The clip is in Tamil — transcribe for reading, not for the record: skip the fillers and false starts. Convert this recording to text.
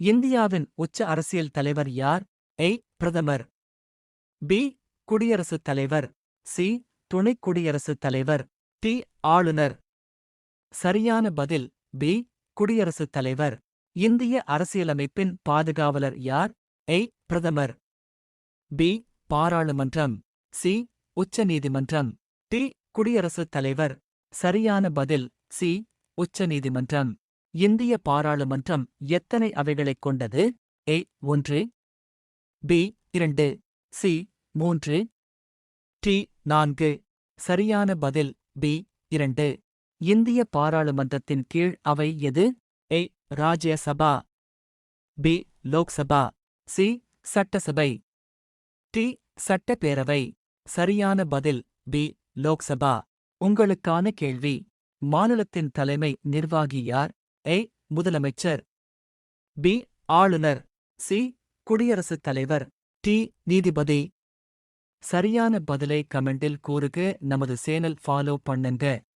இந்தியாவின் உச்ச அரசியல் தலைவர் யார்? ஏ. பிரதமர். பி. குடியரசுத் தலைவர். சி. துணை குடியரசுத் தலைவர். டி. ஆளுநர். சரியான பதில் பி. குடியரசுத் தலைவர். இந்திய அரசியலமைப்பின் பாதுகாவலர் யார்? ஏ. பிரதமர். பி. பாராளுமன்றம். சி. உச்ச நீதிமன்றம். டி. குடியரசுத் தலைவர். சரியான பதில் சி. உச்ச நீதிமன்றம். இந்திய பாராளுமன்றம் எத்தனை அவைகளைக் கொண்டது? ஏ. 1. பி. 2. சி. 3. டி. 4. சரியான பதில் பி. 2. இந்திய பாராளுமன்றத்தின் கீழ் அவை எது? ஏ. ராஜ்யசபா. பி. லோக்சபா. சி. சட்டசபை. டி. சட்டப்பேரவை. சரியான பதில் பி. லோக்சபா. உங்களுக்கான கேள்வி. மாநிலத்தின் தலைமை நிர்வாகி யார்? ஏ. முதலமைச்சர். பி. ஆளுநர். சி. குடியரசுத் தலைவர். டி. நீதிபதி. சரியான பதிலை கமெண்டில் கூறுக. நமது சேனல் ஃபாலோ பண்ணுங்க.